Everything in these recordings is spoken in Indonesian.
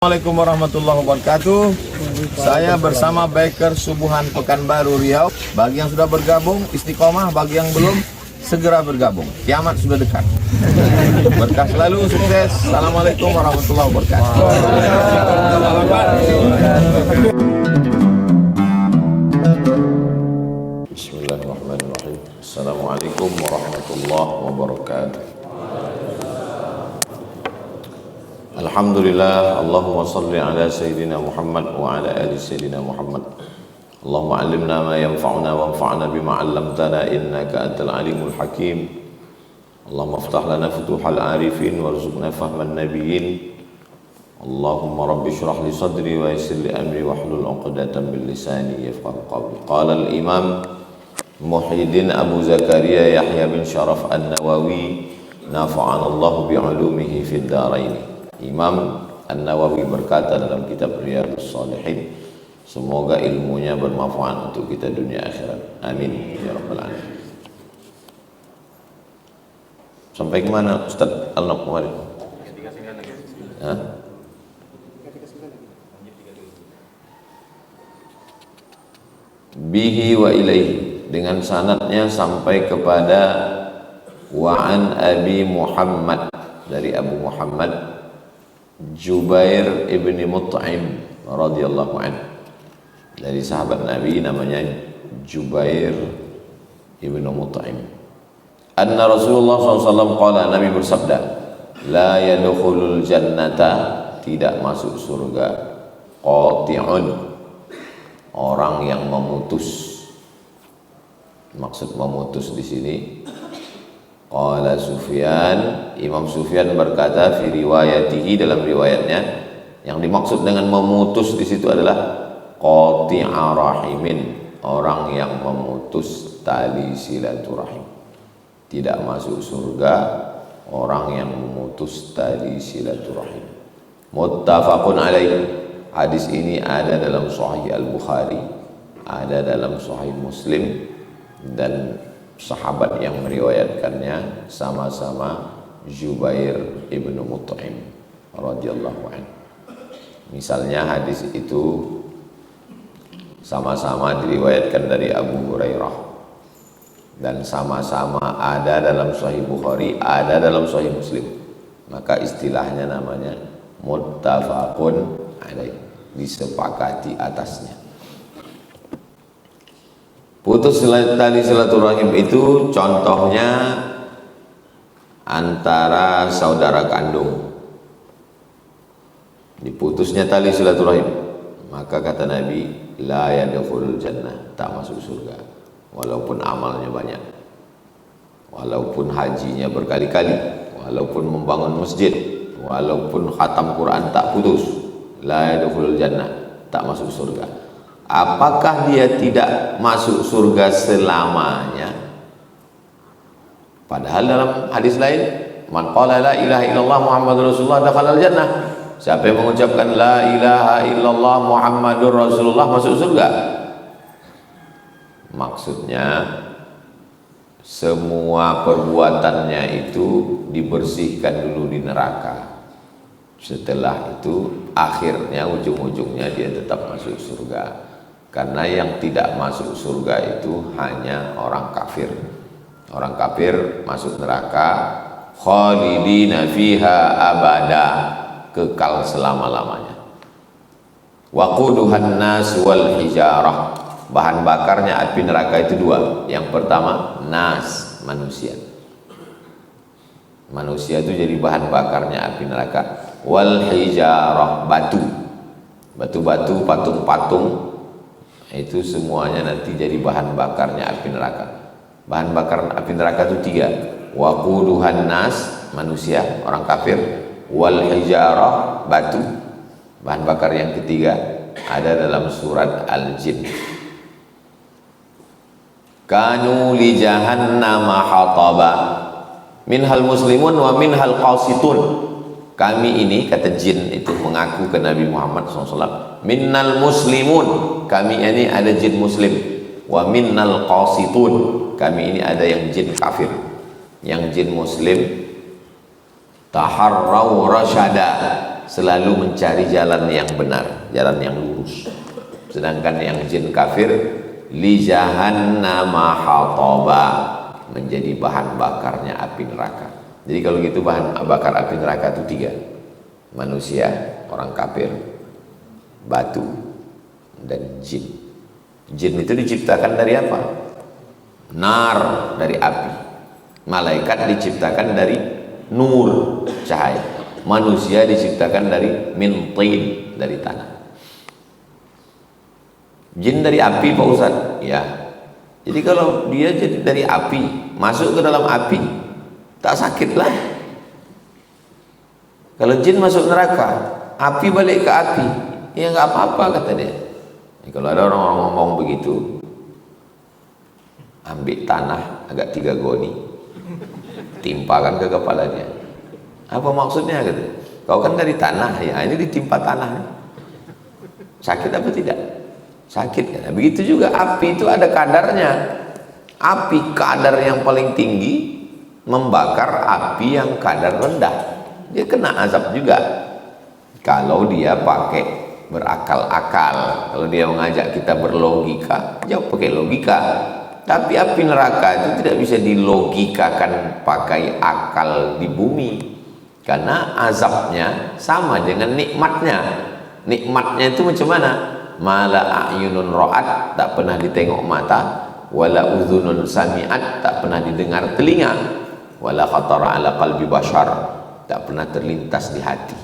Assalamualaikum warahmatullahi wabarakatuh. Saya bersama Biker Subuhan Pekanbaru Riau. Bagi yang sudah bergabung istiqomah, bagi yang belum segera bergabung. Kiamat sudah dekat. Berkah selalu, sukses. Assalamualaikum warahmatullahi wabarakatuh. Bismillahirrahmanirrahim. Assalamualaikum warahmatullahi wabarakatuh. Alhamdulillah, Allahumma salli ala Sayyidina Muhammad wa ala ali Sayyidina Muhammad. Allahumma alimna ma yanfa'una wa anfa'na bima 'allamtana innaka antal alimul hakim. Allahumma aftah lana futuhal arifin warzuqna fahman nabiyyin. Allahumma rabbi shrah li sadri wa yassir li amri wahlul 'uqdatam min lisani yafqahu qawli. Qala al-imam Muhyiddin Abu Zakaria Yahya bin Sharaf An-Nawawi nafa'ana Allah bi'ulumihi fid dharain. Imam An-Nawawi berkata dalam kitab Riyadhus Shalihin, semoga ilmunya bermanfaat untuk kita dunia akhirat. Amin ya rabbal alamin. Sampai kemana Ustaz Al-Nab kemarin? Bihi wa ilaihi, dengan sanadnya sampai kepada wa'an Abi Muhammad, dari Abu Muhammad Jubair ibni Mut'im radhiyallahu anhu, dari sahabat Nabi namanya Jubair ibnu Mut'im. Anna Rasulullah SAW qala, Nabi bersabda, la yadkhulul jannata, tidak masuk surga, qati'un, orang yang memutus. Maksud memutus di sini, qala Sufyan, Imam Sufyan berkata fi riwayatihi, dalam riwayatnya, yang dimaksud dengan memutus di situ adalah qati'a rahimin, orang yang memutus tali silaturahim. Tidak masuk surga orang yang memutus tali silaturahim. Muttafaqun alaih. Hadis ini ada dalam Sahih Al-Bukhari, ada dalam Sahih Muslim, dan sahabat yang meriwayatkannya sama-sama Jubair ibnu Mut'im radhiyallahu anhu. Misalnya hadis itu sama-sama diriwayatkan dari Abu Hurairah dan sama-sama ada dalam Sahih Bukhari, ada dalam Sahih Muslim, maka istilahnya namanya muttafaqun alaih, disepakati atasnya. Putus tali silaturahim itu contohnya antara saudara kandung. Diputusnya tali silaturahim, maka kata Nabi, la yadkhulul jannah, tak masuk surga. Walaupun amalnya banyak, walaupun hajinya berkali-kali, walaupun membangun masjid, walaupun khatam Quran tak putus, la yadkhulul jannah, tak masuk surga. Apakah dia tidak masuk surga selamanya? Padahal dalam hadis lain, man qala la ilaha illallah Muhammadur Rasulullah dakhalal jannah. Siapa yang mengucapkan la ilaha illallah Muhammadur Rasulullah masuk surga. Maksudnya semua perbuatannya itu dibersihkan dulu di neraka. Setelah itu akhirnya ujung-ujungnya dia tetap masuk surga. Karena yang tidak masuk surga itu hanya orang kafir. Orang kafir masuk neraka khalidina fiha abada, kekal selama-lamanya. Waquduhan nas wal hijarah, bahan bakarnya api neraka itu dua. Yang pertama nas, manusia. Manusia itu jadi bahan bakarnya api neraka. Wal hijarah, batu. Batu-batu, patung-patung, itu semuanya nanti jadi bahan bakarnya api neraka. Bahan bakar api neraka itu tiga. Waquduhan nas, manusia, orang kafir. Wal hijarah, batu. Bahan bakar yang ketiga ada dalam surat Al-Jin. Kanu li jahannama hataba minhal muslimun wa minhal qasitun. Kami ini, kata jin itu mengaku ke Nabi Muhammad SAW, minnal muslimun, kami ini ada jin muslim, wa minnal qasitun, kami ini ada yang jin kafir. Yang jin muslim taharraw rasyada, selalu mencari jalan yang benar, jalan yang lurus. Sedangkan yang jin kafir li jahannama hataba, menjadi bahan bakarnya api neraka. Jadi kalau gitu bahan bakar api neraka itu 3. Manusia, orang kafir, batu, dan jin. Jin itu diciptakan dari apa? Nar, dari api. Malaikat diciptakan dari nur, cahaya. Manusia diciptakan dari min tin, dari tanah. Jin dari api Pak Ustadz? Ya. Jadi kalau dia jadi dari api, masuk ke dalam api, tak sakit lah. Kalau jin masuk neraka, api balik ke api, ya nggak apa-apa kata dia. Jadi kalau ada orang ngomong begitu, ambil tanah agak 3 goni, timpakan ke kepalanya. Apa maksudnya kata? Kau kan dari tanah, ya ini ditimpa tanah. Sakit apa tidak? Sakit kan? Begitu juga api itu ada kadarnya. Api kadar yang paling tinggi membakar api yang kadar rendah. Dia kena azab juga. Kalau dia pakai berakal-akal, kalau dia mengajak kita berlogika, jawab pakai logika. Tapi api neraka itu tidak bisa dilogikakan pakai akal di bumi, karena azabnya sama dengan nikmatnya. Nikmatnya itu macam mana? Mala a'yunun ra'at, tak pernah ditengok mata, wala udhunun sami'at, tak pernah didengar telinga, wala khatara ala qalbi bashar, tak pernah terlintas di hati.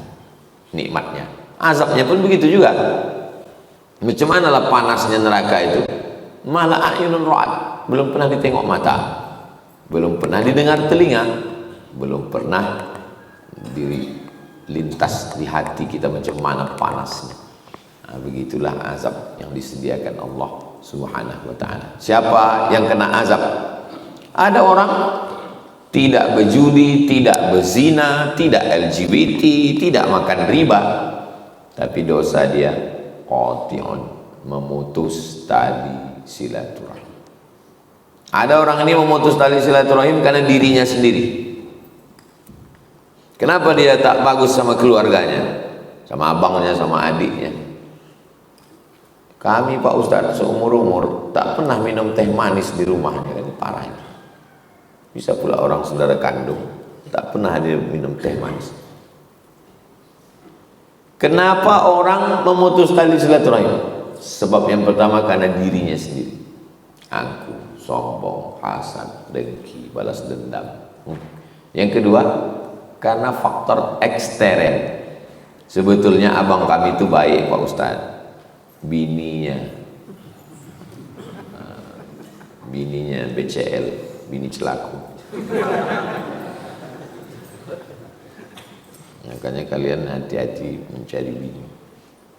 Nikmatnya, azabnya pun begitu juga. Macam mana lah panasnya neraka itu? Mala a'yunun ra'at, belum pernah ditengok mata, belum pernah didengar telinga, belum pernah dilintas di hati kita macam mana panasnya. Nah, begitulah azab yang disediakan Allah Subhanahu wa ta'ala. Siapa yang kena azab? Ada orang tidak berjudi, tidak berzina, tidak LGBT, tidak makan riba, tapi dosa dia qati'un, memutus tali silaturahim. Ada orang ini memutus tali silaturahim karena dirinya sendiri. Kenapa dia tak bagus sama keluarganya, sama abangnya, sama adiknya? Kami Pak Ustadz seumur-umur tak pernah minum teh manis di rumahnya, kan parah ini. Bisa pula orang saudara kandung tak pernah dia minum teh manis. Kenapa orang memutus tali silaturahim? Sebab yang pertama karena dirinya sendiri. Angkuh, sombong, hasad, dengki, balas dendam. Yang kedua karena faktor ekstern. Sebetulnya abang kami itu baik Pak Ustadz, bininya BCL, bini celaku. Makanya kalian hati-hati mencari bini,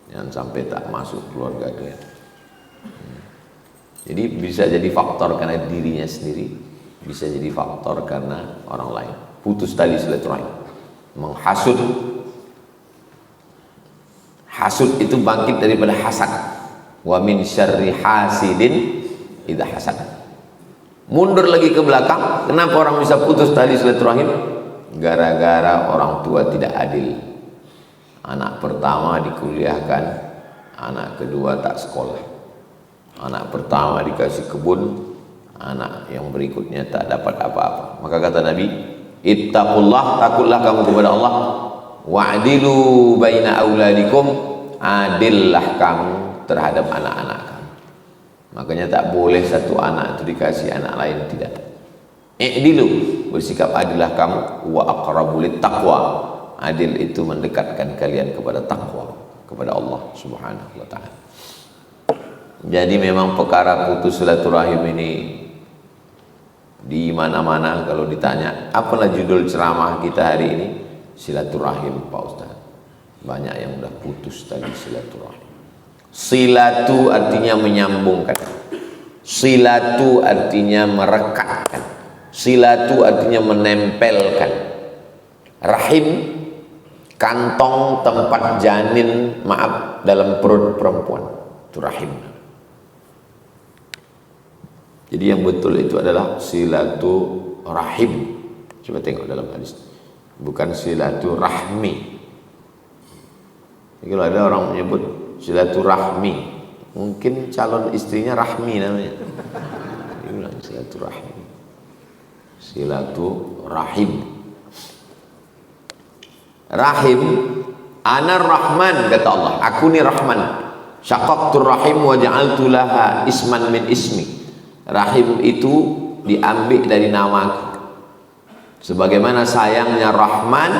jangan sampai tak masuk keluarga dia. Jadi bisa jadi faktor karena dirinya sendiri, bisa jadi faktor karena orang lain. Putus tali silaturahim, menghasut. Hasud itu bangkit daripada hasad. Wa min syarri hasidin idza hasad. Mundur lagi ke belakang, kenapa orang bisa putus tali silaturahim? Gara-gara orang tua tidak adil. Anak pertama dikuliahkan, anak kedua tak sekolah. Anak pertama dikasih kebun, anak yang berikutnya tak dapat apa-apa. Maka kata Nabi, ittaqullah, takutlah kamu kepada Allah. Wa'dilu baina auladikum, adillah kamu terhadap anak-anak kamu. Makanya tak boleh satu anak itu dikasih anak lain, tidak. I'dilu, bersikap adillah kamu, wa aqrabu littaqwa. Adil itu mendekatkan kalian kepada takwa, kepada Allah Subhanahu wa ta'ala. Jadi memang perkara putus silaturahim ini di mana-mana kalau ditanya, apalah judul ceramah kita hari ini? Silaturahim Pak Ustaz. Banyak yang udah putus tadi silaturahim. Silatu artinya menyambungkan. Silatu artinya merekatkan. Silatu artinya menempelkan. Rahim, kantong tempat janin, maaf, dalam perut perempuan. Itu rahim. Jadi yang betul itu adalah silaturahim. Coba tengok dalam hadis. Bukan silaturahmi. Kalau ada orang menyebut silaturahmi, mungkin calon istrinya Rahmi namanya. Dia bilang silaturahmi, silaturahim. Rahim, ana Rahman, kata Allah, aku ni Rahman. Syaqaqtur rahim wa ja'altu laha isman min ismi. Rahim itu diambil dari namaku. Sebagaimana sayangnya Rahman,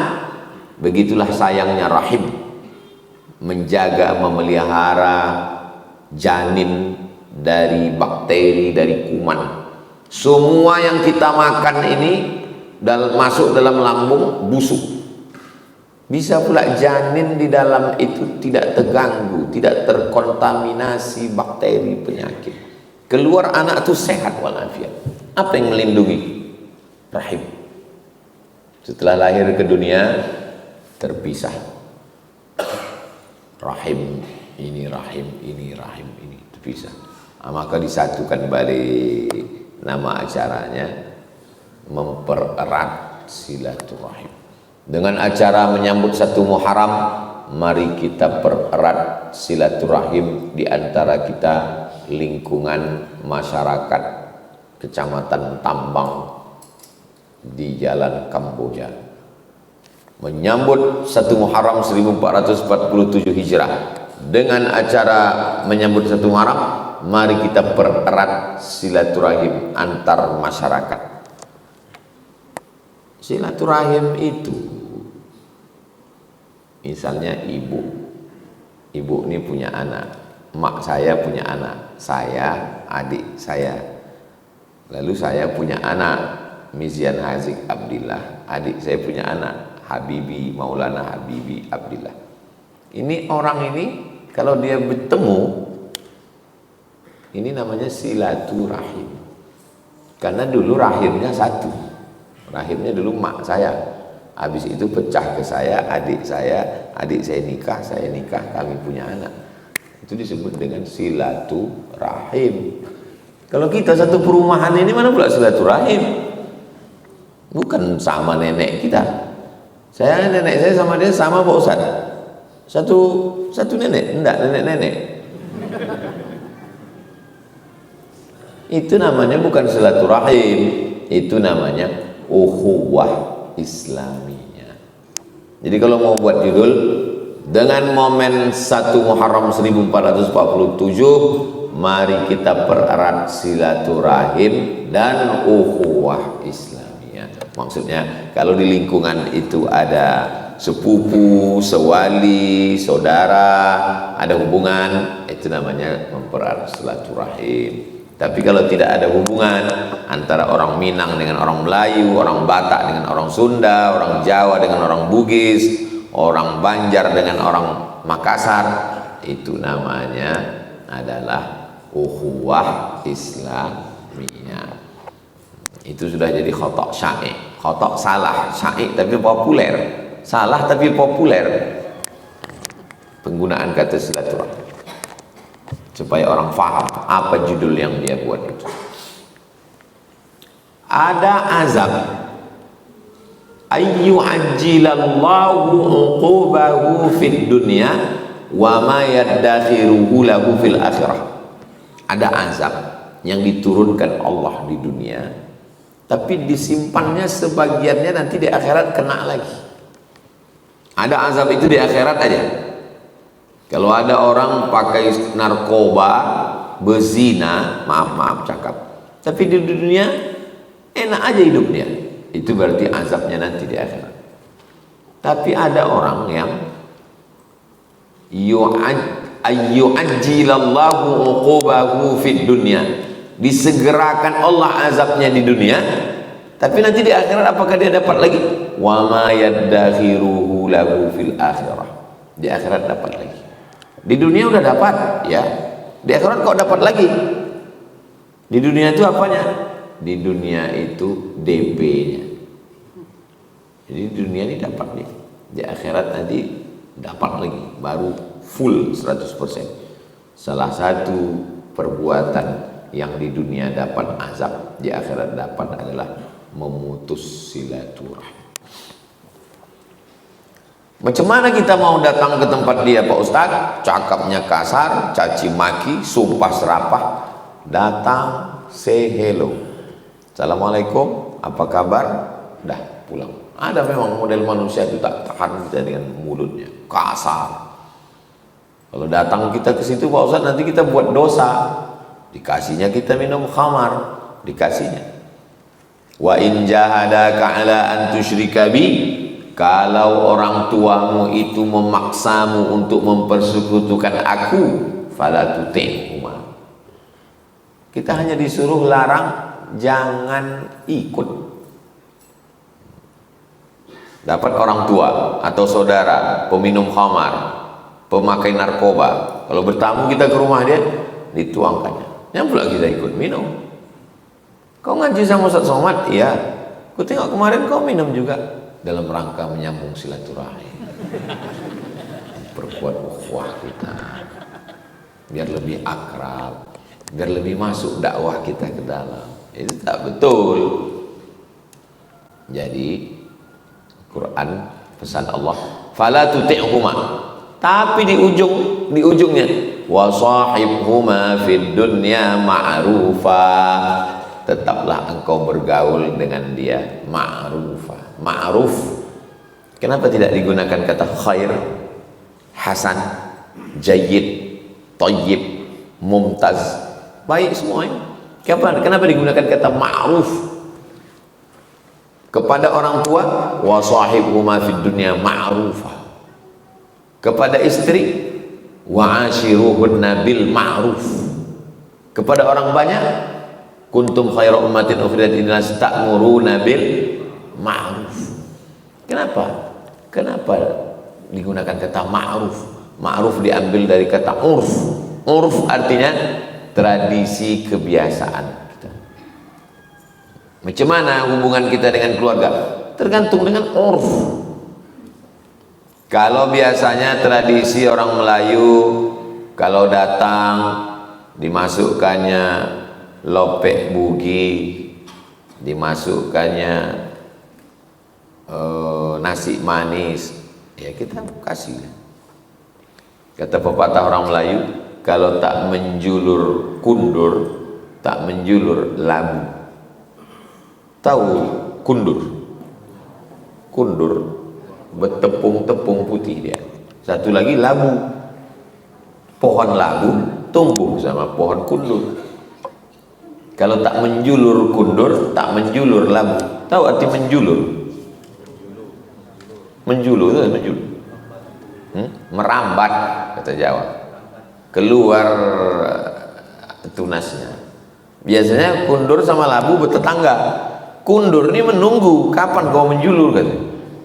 begitulah sayangnya Rahim. Menjaga, memelihara janin dari bakteri, dari kuman. Semua yang kita makan ini masuk dalam lambung busuk. Bisa pula janin di dalam itu tidak terganggu, tidak terkontaminasi bakteri penyakit. Keluar anak itu sehat walafiat. Apa yang melindungi? Rahim. Setelah lahir ke dunia terpisah. Rahim ini, rahim ini, rahim ini terpisah. Maka disatukan balik. Nama acaranya mempererat silaturahim. Dengan acara menyambut 1 Muharram, mari kita pererat silaturahim di antara kita, lingkungan masyarakat Kecamatan Tambang di Jalan Kamboja. Menyambut 1 Muharram 1447 Hijrah. Dengan acara menyambut 1 Muharram, mari kita pererat silaturahim antar masyarakat. Silaturahim itu, misalnya ibu ini punya anak, mak saya punya anak, saya, adik saya, lalu saya punya anak, Mizian Hazik Abdillah, adik saya punya anak, Habibi Maulana Habibi Abdillah. Ini orang ini kalau dia bertemu, ini namanya silaturahim, karena dulu rahimnya satu. Rahimnya dulu mak saya, habis itu pecah ke saya, adik saya nikah, saya nikah, kami punya anak. Itu disebut dengan silaturahim. Kalau kita satu perumahan ini, mana pula silaturahim? Bukan sama nenek kita. Nenek saya sama dia sama Pak Ustaz. Satu nenek, enggak nenek-nenek. Itu namanya bukan silaturahim, itu namanya ukhuwah Islamiyah. Jadi kalau mau buat judul dengan momen 1 Muharram 1447, mari kita pererat silaturahim dan ukhuwah Islamiyah. Maksudnya kalau di lingkungan itu ada sepupu, sewali, saudara, ada hubungan, itu namanya mempererat silaturahim. Tapi kalau tidak ada hubungan antara orang Minang dengan orang Melayu, orang Batak dengan orang Sunda, orang Jawa dengan orang Bugis, orang Banjar dengan orang Makassar, itu namanya adalah ukhuwah Islamiyah. Itu sudah jadi khotok syaik, khotok salah, syaik tapi populer, salah tapi populer. Penggunaan kata silaturahim supaya orang faham apa judul yang dia buat itu. Ada azab, ayyu'ajjilallahu uqubahu fid dunya wa ma yaddakhiruhu lahu fil akhirah. Ada azab yang diturunkan Allah di dunia, tapi disimpannya sebagiannya nanti di akhirat kena lagi. Ada azab itu di akhirat aja. Kalau ada orang pakai narkoba, berzina, maaf cakap, tapi di dunia enak aja hidupnya, itu berarti azabnya nanti di akhirat. Tapi ada orang yang ayyu'ajjilallahu uqubahu fid dunya, disegerakan Allah azabnya di dunia, tapi nanti di akhirat apakah dia dapat lagi? Wa ma yaddakhiruhu lahu fil akhirah. Di akhirat dapat lagi. Di dunia udah dapat, ya. Di akhirat kok dapat lagi? Di dunia itu apanya? Di dunia itu DP-nya. Jadi di dunia ini dapat nih. Di akhirat nanti dapat lagi, baru full 100%. Salah satu perbuatan yang di dunia dapat azab, di akhirat dapat adalah memutus silaturahim. Macam mana kita mau datang ke tempat dia Pak Ustadz? Cakapnya kasar, caci maki, sumpah serapah. Datang, say hello. Assalamualaikum, apa kabar? Dah pulang. Ada memang model manusia itu tak tahan kita dengan mulutnya, kasar. Kalau datang kita ke situ Pak Ustadz, nanti kita buat dosa. Dikasihnya kita minum khamar, dikasihnya. Wa in jahadaka ala an tusyrika bi, kalau orang tuamu itu memaksamu untuk mempersekutukan aku, fala tuti'huma. Kita hanya disuruh larang, jangan ikut. Dapat orang tua atau saudara peminum khamar, pemakai narkoba, kalau bertamu kita ke rumah dia, dituangkannya. Yang pula kita ikut minum. Kau ngaji sama Ustaz Somad? Iya. Ku tengok kemarin kau minum juga. Dalam rangka menyambung silaturahmi, perkuat ukhuwah kita, biar lebih akrab, biar lebih masuk dakwah kita ke dalam. Itu tak betul. Jadi Quran pesan Allah, fala tuti'huma, tapi di ujungnya wa sahibhuma fid dunya ma'rufa, tetaplah engkau bergaul dengan dia ma'rufa. Ma'ruf, kenapa tidak digunakan kata khair, hasan, jayyid, thayyib, mumtaz, baik semuanya? Kenapa digunakan kata ma'ruf? Kepada orang tua, wa sahibhuma fid dunya ma'rufa. Kepada istri, wa ashiruhunna bil ma'ruf. Kepada orang banyak, kuntum khairu ummatin ukhrijat lin-nas ta'muruna bil ma'ruf. Kenapa digunakan kata ma'ruf? Ma'ruf diambil dari kata urf. Urf artinya tradisi, kebiasaan kita. Macam mana hubungan kita dengan keluarga? Tergantung dengan urf. Kalau biasanya tradisi orang Melayu, kalau datang dimasukkannya lopek bugi, dimasukkannya nasi manis, ya kita kasih. Kata pepatah orang Melayu, kalau tak menjulur kundur, tak menjulur labu. Tahu kundur? Kundur bertepung-tepung putih dia. Satu lagi labu. Pohon labu tumbuh sama pohon kundur. Kalau tak menjulur kundur, tak menjulur labu. Tahu arti menjulur? Menjulur itu menjulur. Merambat kata Jawa. Keluar tunasnya. Biasanya kundur sama labu bertetangga. Kundur ini menunggu kapan kau menjulur kan.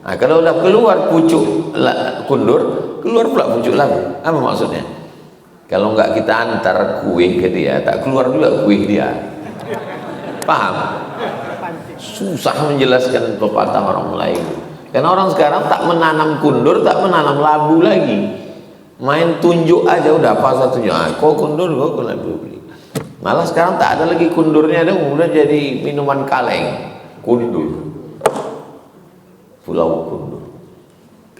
Nah, kalau udah keluar pucuk kundur, keluar pula pucuk labu. Apa maksudnya? Kalau enggak kita antar kue ke dia, tak keluar juga kue dia. Paham? Susah menjelaskan pepatah orang Melayu. Karena orang sekarang tak menanam kundur, tak menanam labu lagi. Main tunjuk aja udah apa satunya. Kau kundur, kau labu beli. Malah sekarang tak ada lagi kundurnya, ada udah jadi minuman kaleng. Kundur. Pulau kundur.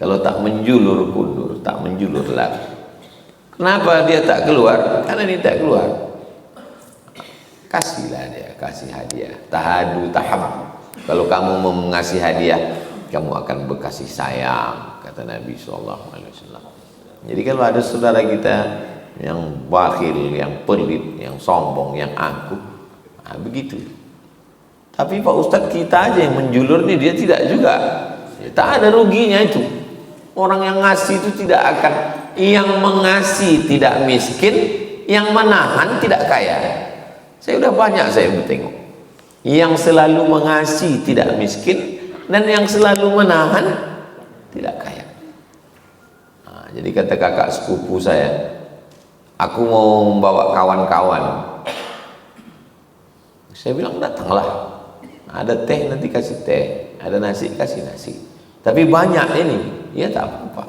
Kalau tak menjulur kundur, tak menjulur labu. Kenapa dia tak keluar? Karena dia tak keluar. Kasihlah dia, kasih hadiah. Tahadu tahab. Kalau kamu mengasih hadiah, kamu akan berkasih sayang, kata Nabi SAW. Jadi kalau ada saudara kita yang bakhil, yang pelit, yang sombong, yang angkuh, nah begitu. Tapi Pak Ustadz kita aja yang menjulur nih, dia tidak juga. Ya, tak ada ruginya itu. Orang yang ngasih itu tidak akan, yang mengasih tidak miskin, yang menahan tidak kaya. Saya udah banyak saya bertengok. Yang selalu mengasih tidak miskin, dan yang selalu menahan tidak kaya. Nah, jadi kata kakak sepupu saya, aku mau membawa kawan-kawan. Saya bilang datanglah. Ada teh nanti kasih teh, ada nasi kasih nasi. Tapi banyak ini, ya tak apa-apa.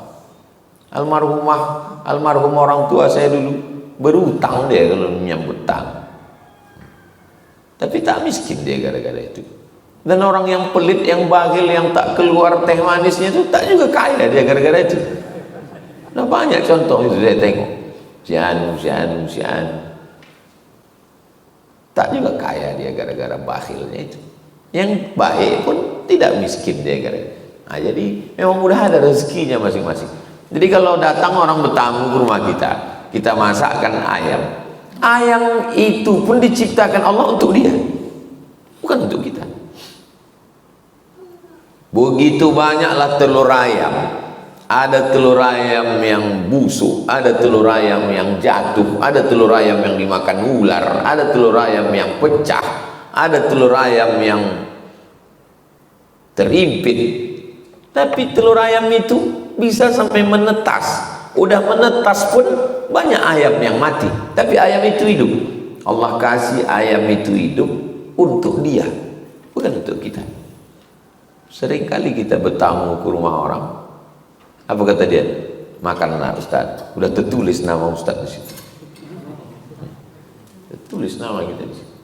Almarhum orang tua saya dulu berutang dia kalau menyambut tamu. Tapi tak miskin dia gara-gara itu. Dan orang yang pelit, yang bakhil, yang tak keluar teh manisnya itu tak juga kaya dia gara-gara itu. Nah banyak contoh itu saya tengok. Si anu. Tak juga kaya dia gara-gara bakhilnya itu. Yang baik pun tidak miskin dia gara-gara. Nah, jadi memang udah ada rezekinya masing-masing. Jadi kalau datang orang bertamu ke rumah kita masakkan ayam. Ayam itu pun diciptakan Allah untuk dia, bukan untuk kita. Begitu banyaklah telur ayam. Ada telur ayam yang busuk, ada telur ayam yang jatuh, ada telur ayam yang dimakan ular, ada telur ayam yang pecah, ada telur ayam yang terimpit. Tapi telur ayam itu bisa sampai menetas. Udah menetas pun banyak ayam yang mati, tapi ayam itu hidup. Allah kasih ayam itu hidup untuk dia, bukan untuk kita. Seringkali kita bertamu ke rumah orang, apa kata dia? Makanlah Ustaz. Udah tertulis nama Ustaz di situ. Tertulis nama kita di situ.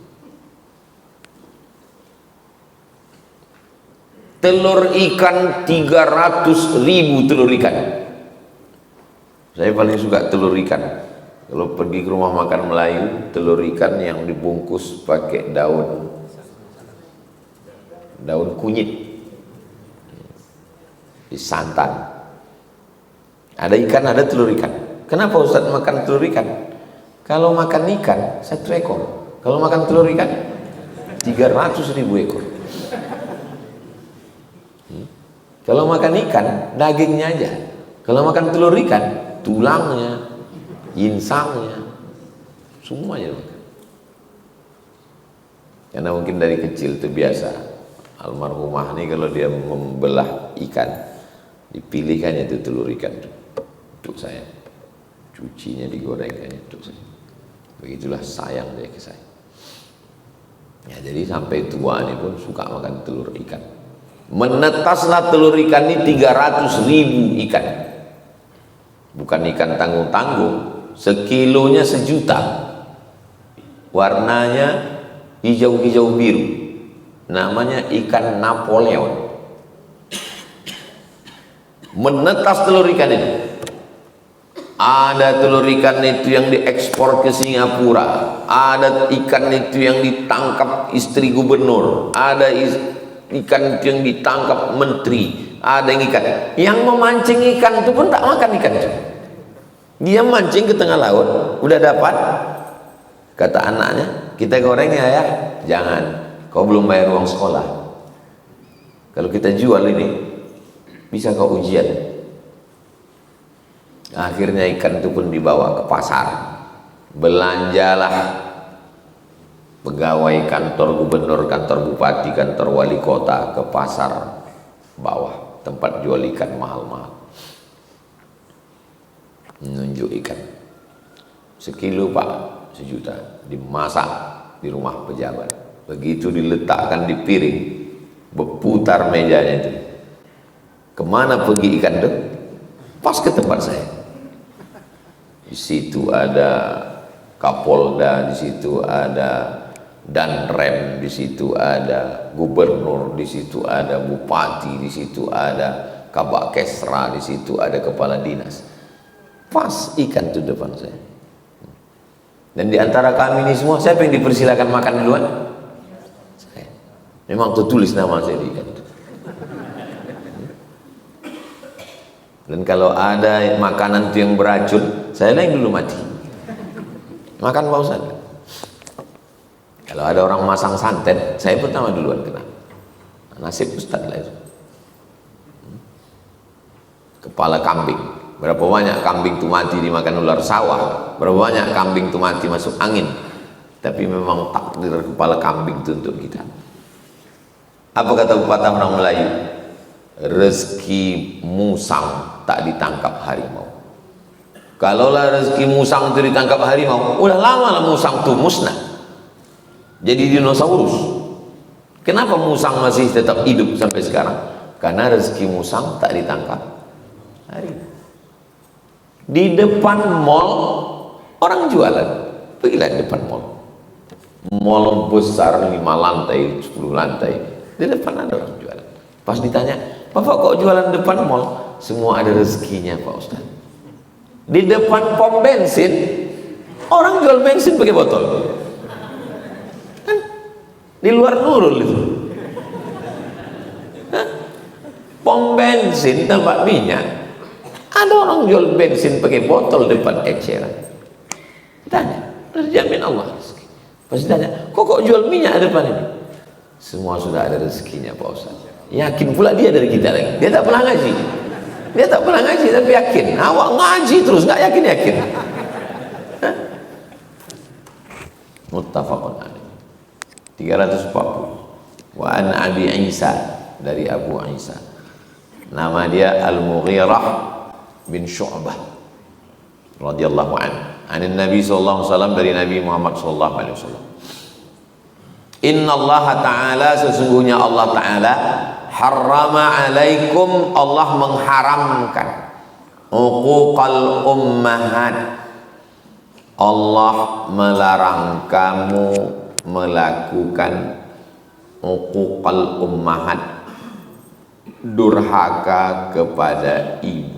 Telur ikan 300.000 telur ikan. Saya paling suka telur ikan. Kalau pergi ke rumah makan Melayu, telur ikan yang dibungkus pakai daun kunyit, santan. Ada ikan, ada telur ikan. Kenapa Ustaz makan telur ikan? Kalau makan ikan 1 ekor, kalau makan telur ikan 300.000 ekor. Kalau makan ikan dagingnya aja, kalau makan telur ikan tulangnya, insangnya, semuanya makan. Karena mungkin dari kecil itu biasa. Almarhumah ini kalau dia membelah ikan, dipilihkannya itu telur ikan itu untuk saya, cucinya digorengkannya untuk saya. Begitulah sayang dia ke saya. Ya, jadi sampai tua ini pun suka makan telur ikan. Menetaslah telur ikan ini 300.000 ikan. Bukan ikan tanggung-tanggung, sekilonya 1 juta. Warnanya hijau-hijau biru. Namanya ikan Napoleon. Menetas telur ikan ini. Ada telur ikan itu yang diekspor ke Singapura, ada ikan itu yang ditangkap istri gubernur, ada ikan itu yang ditangkap menteri, ada yang ikan yang memancing ikan itu pun tak makan ikan itu. Dia mancing ke tengah laut, udah dapat, kata anaknya, kita goreng ya, jangan, kau belum bayar uang sekolah. Kalau kita jual ini bisa kau ujian. Akhirnya ikan itu pun dibawa ke pasar. Belanjalah pegawai kantor gubernur, kantor bupati, kantor wali kota ke pasar bawah, tempat jual ikan mahal-mahal. Nunjuk ikan, sekilo Pak, 1 juta, dimasak di rumah pejabat. Begitu diletakkan di piring, berputar mejanya itu. Kemana pergi ikan itu? Pas ke tempat saya. Di situ ada Kapolda, di situ ada Danrem, di situ ada gubernur, di situ ada bupati, di situ ada kabak kesra, di situ ada kepala dinas. Pas ikan itu depan saya. Dan di antara kami ini semua, siapa yang dipersilakan makan duluan? Saya. Memang tertulis nama saya di ikan itu. Dan kalau ada makanan itu yang beracun, saya yang dulu mati. Makan Pak Ustaz. Kalau ada orang masang santet, saya pertama duluan kena. Nasib Ustaz lah itu. Kepala kambing, berapa banyak kambing itu mati dimakan ular sawah, berapa banyak kambing itu mati masuk angin. Tapi memang takdir kepala kambing itu untuk kita. Apa kata pepatah orang Melayu? Rezeki musang tak ditangkap harimau. Kalaulah rezeki musang itu ditangkap harimau, udah lama lah musang itu musnah, jadi dinosaurus. Kenapa musang masih tetap hidup sampai sekarang? Karena rezeki musang tak ditangkap harimau. Di depan mall orang jualan, pergilah di depan mall besar 5 lantai, 10 lantai, Di depan ada orang jualan. Pas ditanya, Bapak kok jualan depan mall? Semua ada rezekinya Pak Ustaz. Di depan pom bensin, orang jual bensin pakai botol. Kan? Di luar Nurul itu. Hah? Pom bensin tempat minyak, ada orang jual bensin pakai botol depan eceran. Tanya, terjamin Allah rezeki. Pas ditanya, kok jual minyak depan ini? Semua sudah ada rezekinya Pak Ustaz. Yakin pula dia dari kita lagi. Dia tak pernah ngaji. Dia tak pernah ngaji tapi yakin. Awak ngaji terus nggak yakin. Muttafaqun alaih. 340. Wa an Abi Isa, dari Abu Isa. Nama dia Al-Mughirah bin Syu'bah radhiyallahu anhu. Anin Nabi sallallahu alaihi wasallam, dari Nabi Muhammad sallallahu alaihi wasallam. Inna Allah Ta'ala, sesungguhnya Allah Ta'ala, harrama alaikum, Allah mengharamkan uquqal ummahat, Allah melarang kamu melakukan uquqal ummahat, durhaka kepada ibu.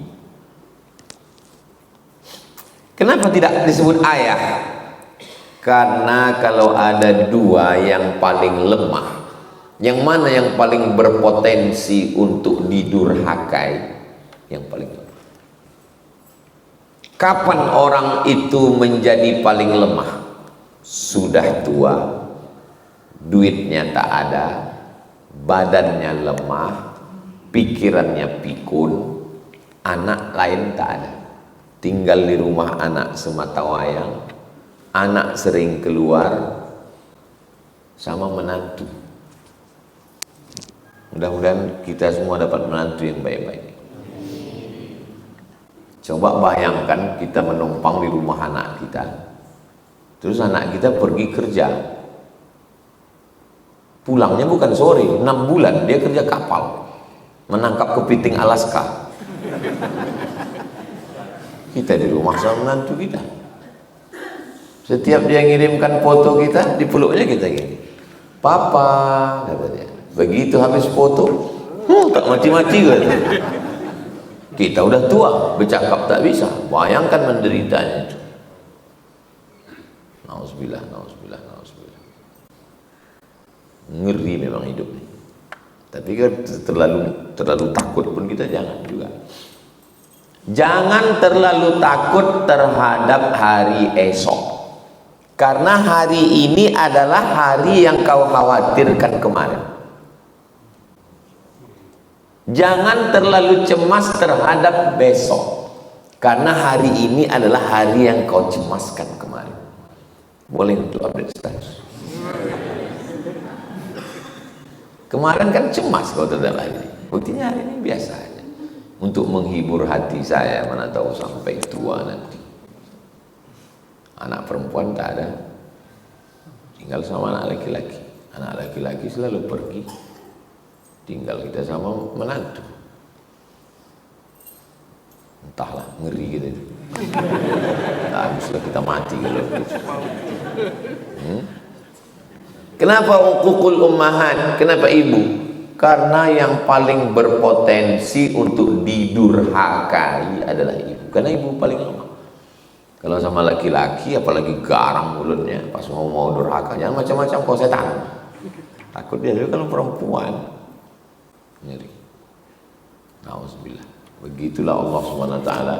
Kenapa tidak disebut ayah? Karena kalau ada dua yang paling lemah, yang mana yang paling berpotensi untuk didurhakai? Yang paling lemah. Kapan orang itu menjadi paling lemah? Sudah tua, duitnya tak ada, badannya lemah, pikirannya pikun, anak lain tak ada, tinggal di rumah anak semata wayang, anak sering keluar, sama menantu. Mudah-mudahan kita semua dapat menantu yang baik-baik. Coba bayangkan kita menumpang di rumah anak kita, terus anak kita pergi kerja, pulangnya bukan sore, 6 bulan dia kerja kapal, menangkap kepiting Alaska. Kita di rumah sama menantu kita. Setiap dia ngirimkan foto kita, di peluknya kita gini, Papa, kata dia. Begitu habis foto, tak mati-mati kata. Kita udah tua, bercakap tak bisa. Bayangkan menderitanya itu. Nauzubillah. Ngeri memang hidup ini. Tapi kan terlalu takut pun kita jangan juga. Jangan terlalu takut terhadap hari esok. Karena hari ini adalah hari yang kau khawatirkan kemarin. Jangan terlalu cemas terhadap besok. Karena hari ini adalah hari yang kau cemaskan kemarin. Boleh untuk update status. Kemarin kan cemas kau terhadap hari ini. Buktinya hari ini biasa aja. Untuk menghibur hati saya, mana tahu sampai tua nanti. Anak perempuan tak ada, tinggal sama anak laki-laki. Anak laki-laki selalu pergi, tinggal kita sama menantu. Entahlah, ngeri gitu. Habislah kita mati kalau gitu. Kenapa uququl ummahat? Kenapa ibu? Karena yang paling berpotensi untuk didurhakai adalah ibu. Karena ibu paling lemah. Kalau sama laki-laki, apalagi garang mulutnya, pas mau durhaka, jangan macam-macam kau setan. Takut dia. Tapi kalau perempuan, ngeri. Nauzubillah. Begitulah Allah Subhanahu wa taala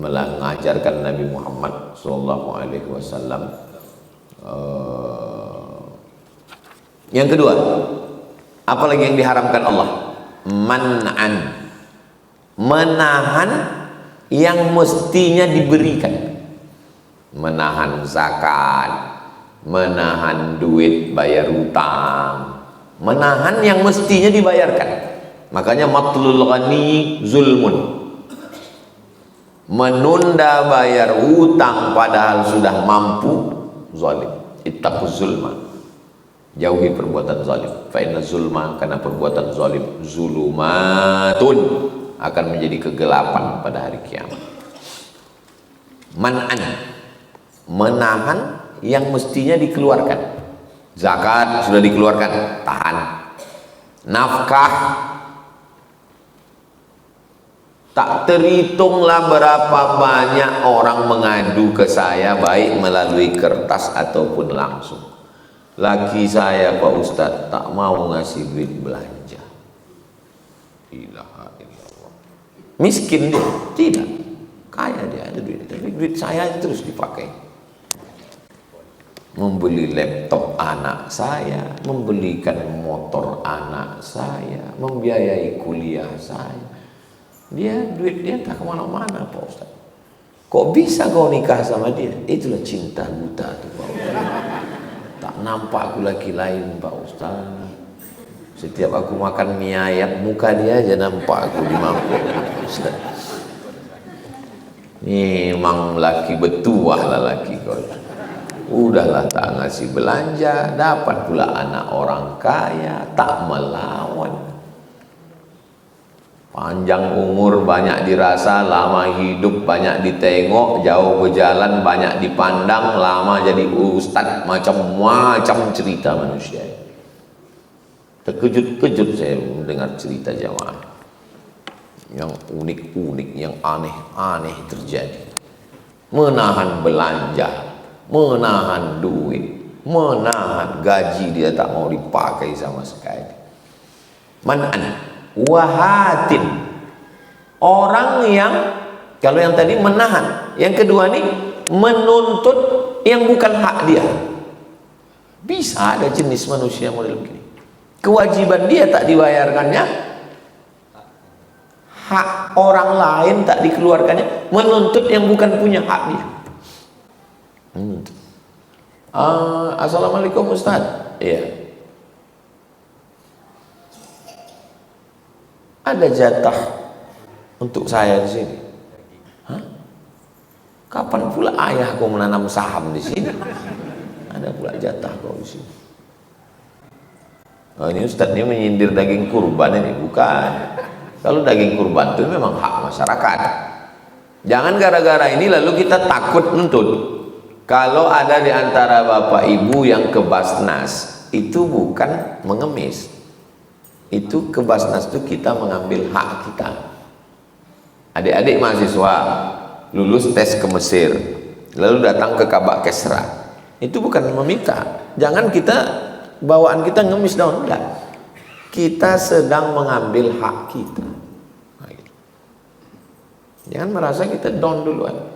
mengajarkan Nabi Muhammad sallallahu alaihi wasallam. Yang kedua, apalagi yang diharamkan Allah? Man'an, menahan yang mestinya diberikan. Menahan zakat, menahan duit bayar hutang, menahan yang mestinya dibayarkan. Makanya matlul ghani zulmun, menunda bayar hutang padahal sudah mampu, zalim. Ittaquz zulma, jauhi perbuatan zalim. Fa inna zulma, karena perbuatan zalim, zulumatun, akan menjadi kegelapan pada hari kiamat. Man'an, menahan yang mestinya dikeluarkan. Zakat sudah dikeluarkan, tahan. nafkah. Tak terhitunglah berapa banyak orang mengadu ke saya, baik melalui kertas ataupun langsung. Laki saya, Pak Ustadz, tak mau ngasih duit belanja. Ilaha illallah. Miskin dia? Tidak. Kaya dia, ada duit. Tapi duit saya terus dipakai. Membeli laptop anak saya, membelikan motor anak saya, membiayai kuliah saya. Duit dia tak kemana-mana, Pak Ustaz. Kok bisa kau nikah sama dia? Itulah cinta buta tuh, Pak Ustaz. Tak nampak aku laki lain, Pak Ustaz. Setiap aku makan mie ayam, muka dia aja nampak aku di mangkuk, Pak Ustaz. Ini emang laki betuah lah laki kau. Udahlah tak ngasih belanja, dapat pula anak orang kaya, tak melawan. Panjang umur banyak dirasa, lama hidup banyak ditengok, jauh berjalan banyak dipandang, lama jadi ustadz, macam-macam cerita manusia. Terkejut-kejut saya mendengar cerita jamaah yang unik-unik, yang aneh-aneh terjadi. Menahan belanja, menahan duit, menahan gaji dia tak mau dipakai sama sekali. Man'an wahatin, orang yang, kalau yang tadi menahan, yang kedua nih menuntut yang bukan hak dia. Bisa ada jenis manusia model begini, kewajiban dia tak dibayarkannya, hak orang lain tak dikeluarkannya, menuntut yang bukan punya hak dia. Assalamualaikum Ustaz. Iya, ada jatah untuk saya di sini. Hah? Kapan pula ayahku menanam saham di sini? Ada pula jatah kau di sini. Oh, ini Ustadz ini menyindir daging kurban ini, bukan. Kalau daging kurban itu memang hak masyarakat. Jangan gara-gara ini lalu kita takut nuntut. Kalau ada di antara bapak ibu yang ke Basnas, itu bukan mengemis. Itu ke Basnas itu kita mengambil hak kita. Adik-adik mahasiswa lulus tes ke Mesir, lalu datang ke Kabak Kesra, itu bukan meminta. Jangan kita, bawaan kita ngemis down, enggak. Kita sedang mengambil hak kita. Jangan merasa kita down duluan.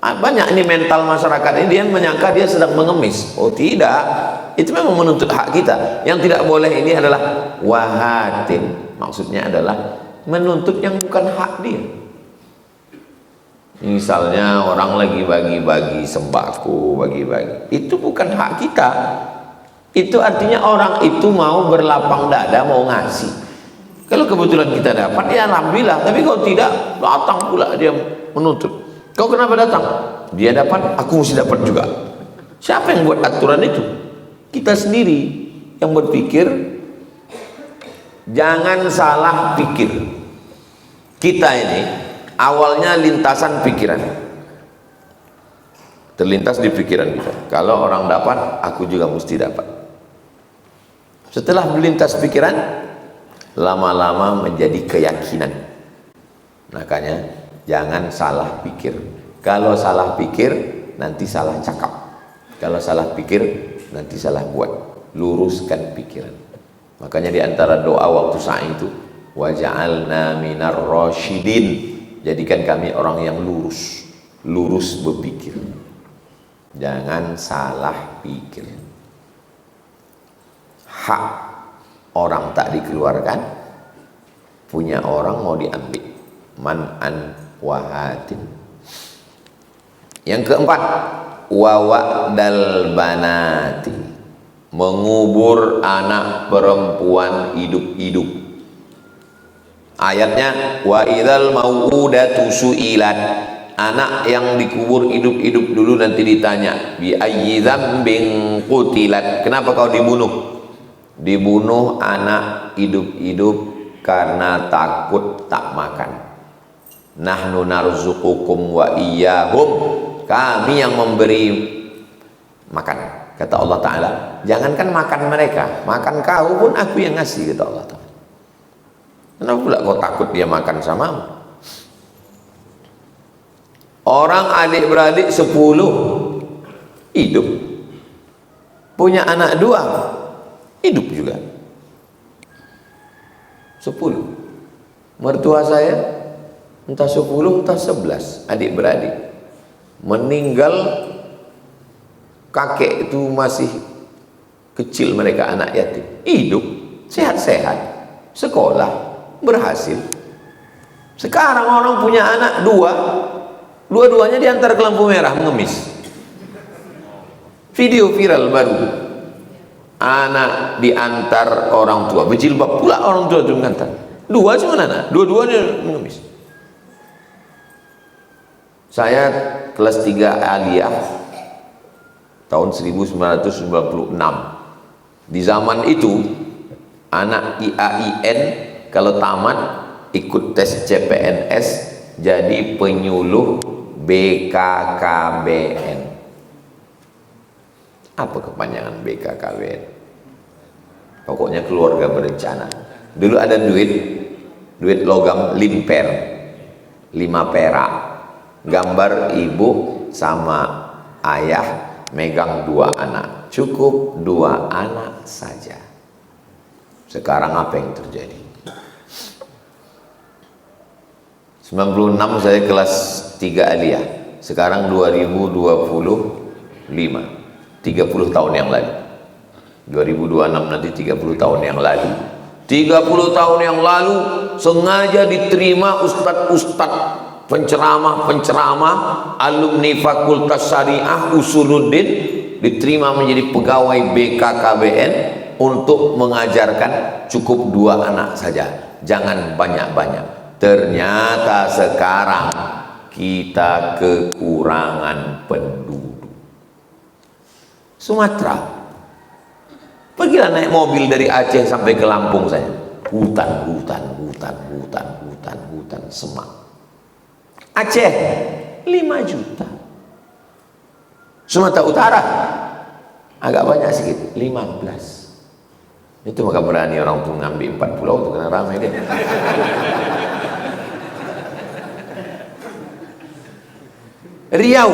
Banyak ini mental masyarakat ini, dia menyangka dia sedang mengemis. Oh tidak, itu memang menuntut hak kita. Yang tidak boleh ini adalah wahatin, maksudnya adalah menuntut yang bukan hak dia. Misalnya orang lagi bagi-bagi sembako, bagi-bagi, itu bukan hak kita. Itu artinya orang itu mau berlapang dada, mau ngasih. Kalau kebetulan kita dapat, ya alhamdulillah. Tapi kalau tidak, datang pula dia menuntut. Kau kenapa datang? Dia dapat, aku mesti dapat juga. Siapa yang buat aturan itu? Kita sendiri yang berpikir. Jangan salah pikir. Kita ini awalnya lintasan pikiran, terlintas di pikiran kita, kalau orang dapat, aku juga mesti dapat. Setelah melintas pikiran, lama-lama menjadi keyakinan. Makanya jangan salah pikir. Kalau salah pikir, nanti salah cakap. Kalau salah pikir, nanti salah buat. Luruskan pikiran. Makanya di antara doa waktu sa'i itu, waja'alna minar rasyidin, jadikan kami orang yang lurus, lurus berpikir. Jangan salah pikir. Hak orang tak dikeluarkan, punya orang mau diambil. Man'an wahatin. Yang keempat, wawa'dal banati, mengubur anak perempuan hidup-hidup. Ayatnya wa idzal mau'udatu su'ilat, anak yang dikubur hidup-hidup dulu nanti ditanya bi ayyi dzambin qutilat, kenapa kau dibunuh? Dibunuh anak hidup-hidup karena takut tak makan. Nahnu narzuqukum wa iyyahum, kami yang memberi makan, Kata Allah Ta'ala, jangankan makan mereka, makan kau pun aku yang ngasih, kata Allah Ta'ala. Kenapa pula kau takut dia makan samamu? Orang adik-beradik 10 hidup, punya anak 2 hidup juga 10. Mertua saya entah 10 entah 11 adik-beradik, meninggal kakek itu masih kecil, mereka anak yatim, hidup sehat-sehat, sekolah berhasil. Sekarang orang punya anak 2, dua-duanya diantar ke lampu merah mengemis. Video viral baru, anak diantar orang tua, berjilbab pula orang tua itu mengantar. 2 cuma anak, dua-duanya mengemis. Saya kelas 3 aliyah tahun 1996. Di zaman itu anak IAIN kalau tamat ikut tes CPNS jadi penyuluh BKKBN. Apa kepanjangan BKKBN? Pokoknya keluarga berencana. Dulu ada duit logam limper, 5 perak, gambar ibu sama ayah megang 2 anak, cukup 2 anak saja. Sekarang apa yang terjadi? 96 saya kelas 3 aliyah, sekarang 2025, 30 tahun yang lalu. 2026 nanti 30 tahun yang lalu. 30 tahun yang lalu sengaja diterima ustadz-ustadz, penceramah-penceramah, alumni Fakultas Syariah Usuluddin, diterima menjadi pegawai BKKBN untuk mengajarkan cukup 2 anak saja, jangan banyak-banyak. Ternyata sekarang kita kekurangan penduduk. Sumatera, pergilah naik mobil dari Aceh sampai ke Lampung saya, hutan, semak. Aceh 5 juta. Sumatera Utara agak banyak sedikit, 15. Itu maka berani orang tuh ngambil 4 pulau itu karena ramai dia. Riau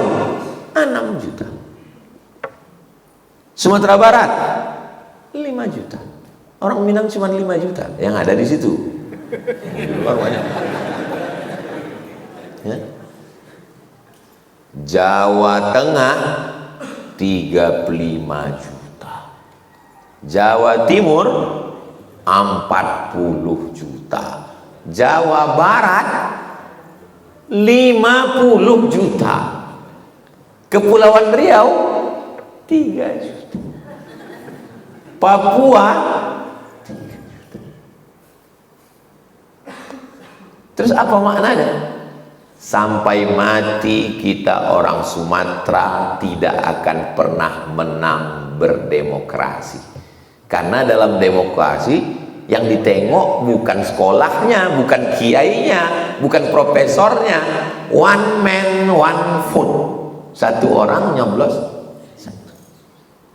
6 juta. Sumatera Barat 5 juta. Orang Minang cuma 5 juta yang ada di situ. Luar banyak. Ya. Jawa Tengah 35 juta. Jawa Timur 40 juta. Jawa Barat 50 juta. Kepulauan Riau 3 juta. Papua 3 juta. Terus apa maknanya? Sampai mati kita orang Sumatera tidak akan pernah menang berdemokrasi. Karena dalam demokrasi yang ditengok bukan sekolahnya, bukan kiainya, bukan profesornya. One man, one vote. 1 orang nyoblos 1.